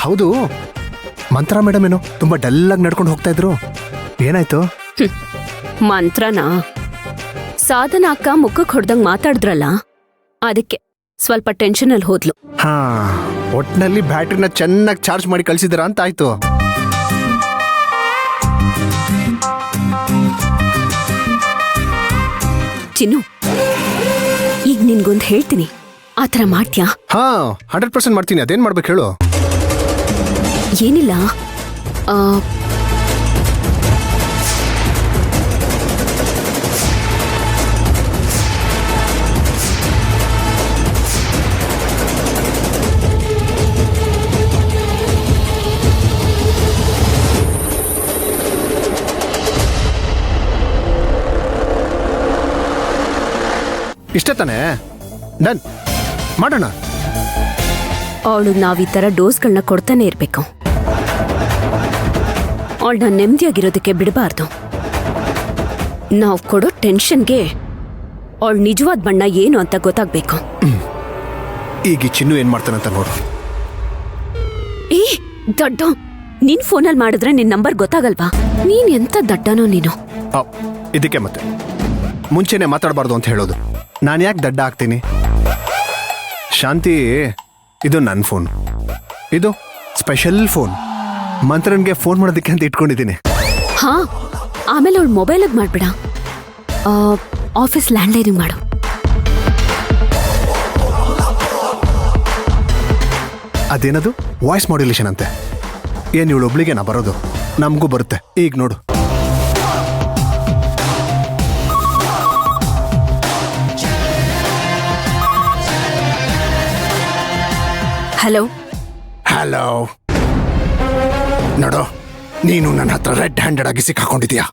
ಹೌದು, ಮಂತ್ರ ಮೇಡಮ್ ಏನೋ ತುಂಬಾ ಡಲ್ ಆಗಿ ನಡ್ಕೊಂಡು ಹೋಗ್ತಾ ಇದ್ರು, ಏನಾಯ್ತು? ಮಂತ್ರನಾ? ಸಾಧನ ಅಕ್ಕ ಮುಖಕ್ಕೆ ಹೊಡೆದಂಗ್ ಮಾತಾಡಿದ್ರಲ್ಲ, ಅದಕ್ಕೆ ಸ್ವಲ್ಪ ಟೆನ್ಷನ್ ಅಲ್ಲಿ ಹೋದ್ಲು. ಹಾ, ಒಟ್ನಲ್ಲಿ ಬ್ಯಾಟ್ರಿನ ಚೆನ್ನಾಗಿ ಚಾರ್ಜ್ ಮಾಡಿ ಕಳ್ಸಿದಾರ ಅಂತ ಆಯ್ತು. ಚಿನ್ನು, ಈಗ ನಿನ್ಗೊಂದು ಹೇಳ್ತೀನಿ, ಆತರ ಮಾಡ್ತ್ಯಾ? ಹಾ, 100% ಮಾಡ್ತೀನಿ. ಅದೇನ್ ಮಾಡ್ಬೇಕು ಹೇಳು? ಏನಿಲ್ಲ, ಇಷ್ಟ ತಾನೇ? ಡನ್, ಮಾಡೋಣ. ಅವಳು ನಾವ್ ಈ ತರ ಡೋಸ್ಗಳನ್ನ ಕೊಡ್ತಾನೆ ಇರ್ಬೇಕು. ಅವಳನ್ನ ನೆಮ್ಮದಿಯಾಗಿರೋದಕ್ಕೆ ಬಿಡಬಾರ್ದು. ನಾವು ಕೊಡೋ ಟೆನ್ಷನ್ಗೆ ಅವಳು ನಿಜವಾದ ಬಣ್ಣ ಏನು ಅಂತ ಗೊತ್ತಾಗ್ಬೇಕು. ಈಗ ಚಿನ್ನು ಏನ್ ಮಾಡ್ತಾನಂತ ನೋಡು. ಏ ದಡ್ಡ, ನಿನ್ ಫೋನಲ್ಲಿ ಮಾಡಿದ್ರೆ ನಿನ್ ನಂಬರ್ ಗೊತ್ತಾಗಲ್ವಾ? ನೀನ್ ಎಂತ ದಡ್ಡನೋ ನೀನು. ಇದಕ್ಕೆ ಮತ್ತೆ ಮುಂಚೆನೆ ಮಾತಾಡಬಾರ್ದು ಅಂತ ಹೇಳೋದು. ನಾನು ಯಾಕೆ ದಡ್ಡ ಆಗ್ತೀನಿ? ಶಾಂತಿ, ಇದು ನನ್ನ ಫೋನ್, ಇದು ಸ್ಪೆಷಲ್ ಫೋನ್. ಮಂತ್ರನ್ಗೆ ಫೋನ್ ಮಾಡೋದಕ್ಕೆ ಅಂತ ಇಟ್ಕೊಂಡಿದ್ದೀನಿ. ಹಾ, ಆಮೇಲೆ ಅವಳು ಮೊಬೈಲಿಗೆ ಮಾಡ್ಬೇಡ, ಆಫೀಸ್ ಲ್ಯಾಂಡ್ಲೈನಿಗೆ ಮಾಡು. ಅದೇನದು ವಾಯ್ಸ್ ಮಾಡ್ಯುಲೇಷನ್ ಅಂತೆ. ಏನ್ ಇವಳು ಒಬ್ಳಿಗೆನಾ ಬರೋದು? ನಮಗೂ ಬರುತ್ತೆ. ಈಗ ನೋಡು. ಹಲೋ ಹಲೋ, ನೋಡು, ನೀನು ನನ್ನ ಹತ್ರ ರೆಡ್ ಹ್ಯಾಂಡೆಡ್ ಆಗಿ ಸಿಕ್ಕಾಕೊಂಡಿದ್ಯಾ.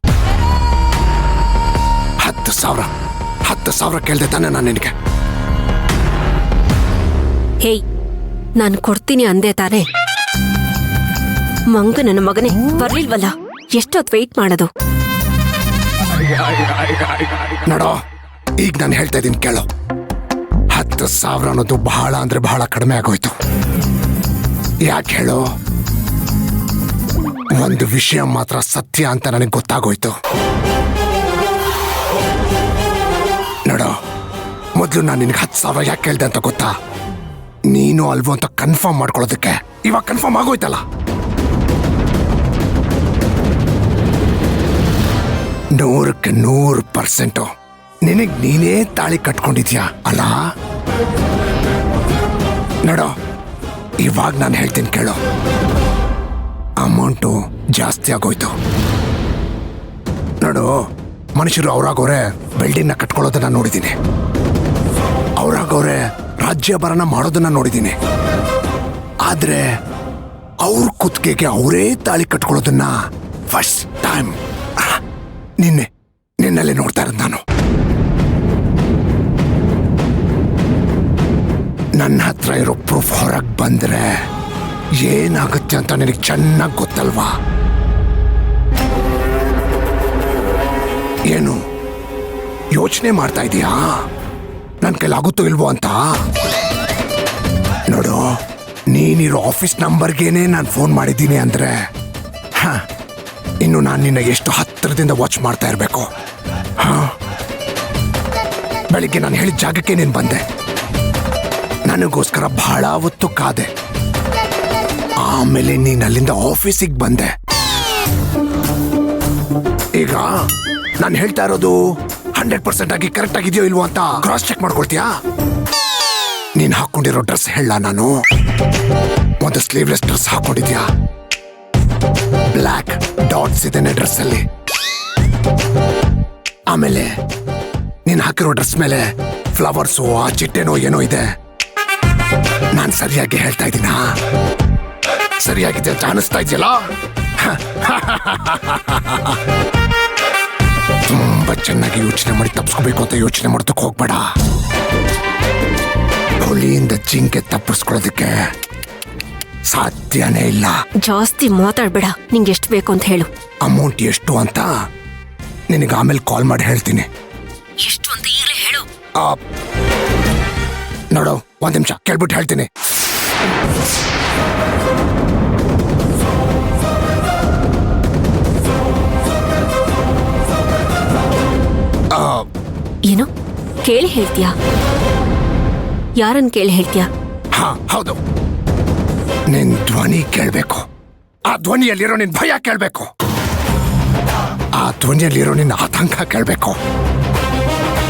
10,000 ಕೇಳ್ದೆ ತಾನೆ ನಾನು ನಿನಗೆ? ಹೇಯ್, ನಾನು ಕೊಡ್ತೀನಿ ಅಂದೆ ತಾನೆ? ಮಂಗ ನನ್ನ ಮಗನೇ, ಬರ್ಲಿಲ್ವಲ್ಲ, ಎಷ್ಟೊತ್ತು ವೆಯ್ಟ್ ಮಾಡೋದು? ನೋಡೋ, ಈಗ ನಾನು ಹೇಳ್ತಾ ಇದ್ದೀನಿ ಕೇಳು. 10,000 ಅನ್ನೋದು ಬಹಳ ಅಂದ್ರೆ ಬಹಳ ಕಡಿಮೆ ಆಗೋಯ್ತು. ಯಾಕೆ ಹೇಳು? ಒಂದು ವಿಷಯ ಮಾತ್ರ ಸತ್ಯ ಅಂತ ನನಗೆ ಗೊತ್ತಾಗೋಯ್ತು. ನೋಡೋ, ಮೊದಲು ನಾನು ನಿನಗೆ 10,000 ಯಾಕೆ ಕೇಳ್ದೆ ಅಂತ ಗೊತ್ತಾ? ನೀನು ಅಲ್ವೋ ಅಂತ ಕನ್ಫರ್ಮ್ ಮಾಡ್ಕೊಳ್ಳೋದಕ್ಕೆ. ಇವಾಗ ಕನ್ಫರ್ಮ್ ಆಗೋಯ್ತಲ್ಲ. ನೂರಕ್ಕೆ 100% ನಿನಗ್ ನೀನೇ ತಾಳಿ ಕಟ್ಕೊಂಡಿದ್ಯಾ ಅಲ್ಲ? ನೋಡೋ, ಇವಾಗ ನಾನು ಹೇಳ್ತೀನಿ ಕೇಳು. ಅಮೌಂಟು ಜಾಸ್ತಿ ಆಗೋಯ್ತು. ನೋಡು, ಮನುಷ್ಯರು ಅವರಾಗವ್ರೆ ಬಿಲ್ಡಿಂಗ್ನ ಕಟ್ಕೊಳ್ಳೋದನ್ನ ನೋಡಿದ್ದೀನಿ, ಅವರಾಗವ್ರೆ ರಾಜ್ಯಭರಣ ಮಾಡೋದನ್ನ ನೋಡಿದ್ದೀನಿ. ಆದ್ರೆ ಅವ್ರ ಕುತ್ತಿಗೆಗೆ ಅವರೇ ತಾಳಿ ಕಟ್ಕೊಳ್ಳೋದನ್ನ ಫಸ್ಟ್ ಟೈಮ್ ನಿನ್ನಲ್ಲಿ ನೋಡ್ತಾ ಇರೋದು ನಾನು. ನನ್ನ ಹತ್ರ ಇರೋ ಪ್ರೂಫ್ ಹೊರಗೆ ಬಂದ್ರೆ ಏನಾಗುತ್ತೆ ಅಂತ ನಿನಗೆ ಚೆನ್ನಾಗಿ ಗೊತ್ತಲ್ವಾ? ಏನು ಯೋಚನೆ ಮಾಡ್ತಾ ಇದೀಯಾ ನನ್ನ ಕೈಲಾಗುತ್ತೋ ಇಲ್ವೋ ಅಂತ? ನೋಡು, ನೀನಿರೋ ಆಫೀಸ್ ನಂಬರ್ಗೇನೆ ನಾನು ಫೋನ್ ಮಾಡಿದ್ದೀನಿ ಅಂದ್ರೆ ಇನ್ನು ನಾನು ನಿನ್ನ ಎಷ್ಟು ಹತ್ತಿರದಿಂದ ವಾಚ್ ಮಾಡ್ತಾ ಇರಬೇಕು. ಬೆಳಿಗ್ಗೆ ನಾನು ಹೇಳಿದ ಜಾಗಕ್ಕೆ ನೀನು ಬಂದೆ, ನನಗೋಸ್ಕರ ಬಹಳ ಹೊತ್ತು ಕಾದೆ. ಆಮೇಲೆ ನೀನ್ ಅಲ್ಲಿಂದ ಆಫೀಸಿಗೆ ಬಂದೆ. ಈಗ ನಾನು ಹೇಳ್ತಾ ಇರೋದು 100% ಆಗಿ ಕರೆಕ್ಟ್ ಆಗಿದೆಯೋ ಇಲ್ವೋ ಅಂತ ಕ್ರಾಸ್ ಚೆಕ್ ಮಾಡ್ಕೊಳ್ತೀಯಾ? ನೀನ್ ಹಾಕೊಂಡಿರೋ ಡ್ರೆಸ್ ಹೇಳ. ನಾನು ಒಂದು ಸ್ಲೀವ್ಲೆಸ್ ಡ್ರೆಸ್ ಹಾಕೊಂಡಿದ್ಯಾ, ಬ್ಲ್ಯಾಕ್ ಡಾಟ್ಸ್ ಇದೆ ಡ್ರೆಸ್ ಅಲ್ಲಿ. ಆಮೇಲೆ ನೀನ್ ಹಾಕಿರೋ ಡ್ರೆಸ್ ಮೇಲೆ ಫ್ಲವರ್ಸು, ಆ ಚಿಟ್ಟೆನೋ ಏನೋ ಇದೆ. ನಾನ್ ಸರಿಯಾಗಿ ಹೇಳ್ತಾ ಇದ್ದೀನಾ? ಸರಿಯಾಗಿದೆ ಅಂತ ಅನಿಸ್ತಾ ಇದೆಯಲ್ಲ? ತುಂಬಾ ಚೆನ್ನಾಗಿ ಯೋಚನೆ ಮಾಡಿ ತಪ್ಪಿಸ್ಕೋಬೇಕು ಅಂತ ಯೋಚನೆ ಮಾಡೋದಕ್ಕೆ ಹೋಗ್ಬೇಡ. ಹುಲಿಯಿಂದ ಜಿಂಕೆ ತಪ್ಪಿಸ್ಕೊಳ್ಳೋದಕ್ಕೆ ಸಾಧ್ಯನೇ ಇಲ್ಲ. ಜಾಸ್ತಿ ಮಾತಾಡ್ಬೇಡ, ನಿಂಗೆ ಎಷ್ಟು ಬೇಕು ಅಂತ ಹೇಳು. ಅಮೌಂಟ್ ಎಷ್ಟು ಅಂತ ನಿನಗೆ ಆಮೇಲೆ ಕಾಲ್ ಮಾಡಿ ಹೇಳ್ತೀನಿ. ಎಷ್ಟು ಅಂತ ಈಗಲೇ ಹೇಳು. ನೋಡು, ಒಂದ್ ನಿಮಿಷ ಕೇಳ್ಬಿಟ್ಟು ಹೇಳ್ತೀನಿ. ಕೇಳಿ ಹೇಳ್ತೀಯಾ? ಯಾರನ್ ಕೇಳಿ ಹೇಳ್ತೀಯಾ? ಹಾ ಹೌದು, ನಿನ್ ಧ್ವನಿ ಕೇಳ್ಬೇಕು. ಆ ಧ್ವನಿಯಲ್ಲಿರೋ ನಿನ್ ಭಯ ಕೇಳ್ಬೇಕು. ಆ ಧ್ವನಿಯಲ್ಲಿರೋ ನಿನ್ನ ಆತಂಕ ಕೇಳ್ಬೇಕು.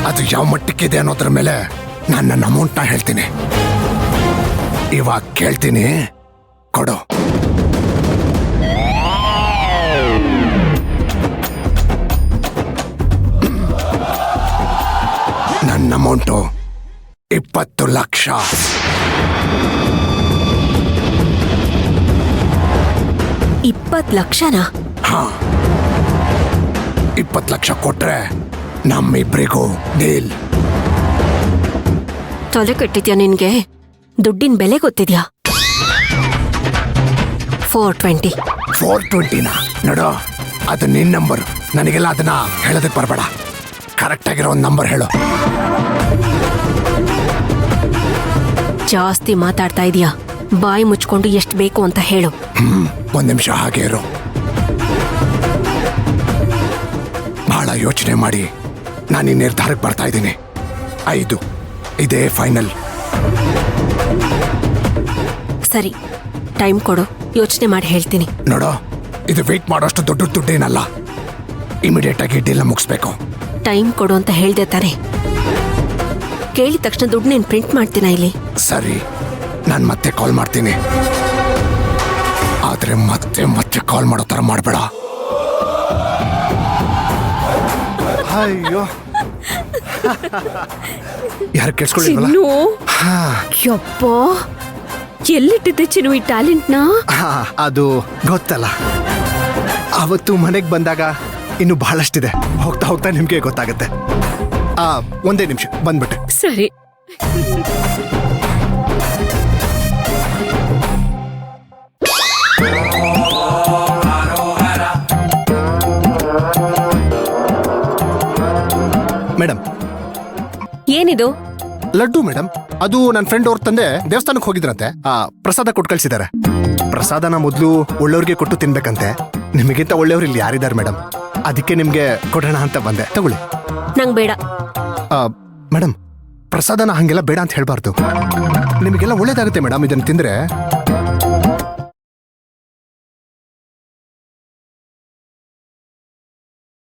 ಅದು ಯಾವ ಮಟ್ಟಕ್ಕಿದೆ ಅನ್ನೋದ್ರ ಮೇಲೆ ನಾನು ನನ್ನ ಅಮೌಂಟ್ನ ಹೇಳ್ತೀನಿ. ಇವಾಗ ಕೇಳ್ತೀನಿ, ಕೊಡು. ನನ್ನ ಅಮೌಂಟು 20 ಲಕ್ಷ. 20 ಲಕ್ಷನಾ? ಹಾ, 20 ಲಕ್ಷ ಕೊಟ್ರೆ ನಮ್ಮಿಬ್ರಿಗೂ ಡೀಲ್. ತಲೆ ಕೆಟ್ಟಿದ್ಯಾ ನಿನ್ಗೆ? ದುಡ್ಡಿನ ಬೆಲೆ ಗೊತ್ತಿದ್ಯಾ? 420. 420ನಾ? ನೋಡು, ಅದು ನಿನ್ ನಂಬರ್. ನನಗೆಲ್ಲ ಅದನ್ನ ಹೇಳೋದಕ್ಕೆ ಬರಬೇಡ. ಕರೆಕ್ಟ್ ಆಗಿರೋ ಒಂದು ನಂಬರ್ ಹೇಳು. ಜಾಸ್ತಿ ಮಾತಾಡ್ತಾ ಇದೀಯಾ? ಬಾಯಿ ಮುಚ್ಕೊಂಡು ಎಷ್ಟು ಬೇಕು ಅಂತ ಹೇಳು. 1 ನಿಮಿಷ ಹಾಗೆ ಇರು. ಬಹಳ ಯೋಚನೆ ಮಾಡಿ ನಾನು ಈ ನಿರ್ಧಾರಕ್ಕೆ ಬರ್ತಾ ಇದ್ದೀನಿ. 5 ಇದೇ ಫೈನಲ್. ಸರಿ, ಟೈಮ್ ಕೊಡು, ಯೋಚನೆ ಮಾಡಿ ಹೇಳ್ತೀನಿ. ನೋಡು, ಇದು ವೇಟ್ ಮಾಡೋಷ್ಟು ದೊಡ್ಡ ದುಡ್ಡೇನಲ್ಲ. ಇಮಿಡಿಯೇಟ್ ಆಗಿ ಡೀಲ್ ಮುಗಿಸ್ಬೇಕು. ಟೈಮ್ ಕೊಡು ಅಂತ ಹೇಳ್ದೆ ತಾನೆ? ಕೇಳಿದ ತಕ್ಷಣ ದುಡ್ಡು ನೀನು ಪ್ರಿಂಟ್ ಮಾಡ್ತೀನ ಇಲ್ಲಿ? ಸರಿ, ನಾನು ಮತ್ತೆ ಕಾಲ್ ಮಾಡ್ತೀನಿ. ಆದ್ರೆ ಮತ್ತೆ ಮತ್ತೆ ಕಾಲ್ ಮಾಡೋ ತರ ಮಾಡಬೇಡ. ಅಯ್ಯೋ, ಯಾರು ಕೇಳಿಸ್ಕೊಳ್ಳಿಲ್ವಲ್ಲ? ಯಪ್ಪ, ಎಲ್ಲಿಟ್ಟಿದ್ದೆ ಚಿನ್ನು ಈ ಟ್ಯಾಲೆಂಟ್ನ? ಅದು ಗೊತ್ತಲ್ಲ, ಅವತ್ತು ಮನೆಗೆ ಬಂದಾಗ ಇನ್ನು ಬಹಳಷ್ಟಿದೆ. ಹೋಗ್ತಾ ಹೋಗ್ತಾ ನಿಮ್ಗೆ ಗೊತ್ತಾಗುತ್ತೆ. ಒಂದೇ ನಿಮಿಷ ಬಂದ್ಬಿಟ್ಟೆ. ಸರಿ. ಮೇಡಮ್, ಏನಿದು? ಲಡ್ಡು ಮೇಡಮ್. ಅದು ನನ್ನ ಫ್ರೆಂಡ್ ಅವ್ರ ತಂದೆ ದೇವಸ್ಥಾನಕ್ಕೆ ಹೋಗಿದ್ರಂತೆ. ಪ್ರಸಾದ ಕೊಟ್ಟು ಕಳ್ಸಿದ್ದಾರೆ. ಪ್ರಸಾದನ ಮೊದಲು ಒಳ್ಳೆಯವ್ರಿಗೆ ಕೊಟ್ಟು ತಿನ್ಬೇಕಂತೆ. ನಿಮಗಿಂತ ಒಳ್ಳೆಯವ್ರು ಇಲ್ಲಿ ಯಾರಿದ್ದಾರೆ ಮೇಡಮ್? ಅದಕ್ಕೆ ನಿಮ್ಗೆ ಕೊಡೋಣ ಅಂತ ಬಂದೆ. ತಗೊಳ್ಳಿ. ನಂಗೆ ಬೇಡ. ಮೇಡಮ್, ಪ್ರಸಾದನ ಹಂಗೆಲ್ಲ ಬೇಡ ಅಂತ ಹೇಳ್ಬಾರ್ದು. ನಿಮಗೆಲ್ಲ ಒಳ್ಳೇದಾಗುತ್ತೆ ಮೇಡಮ್. ಇದನ್ನು ತಿಂದ್ರೆ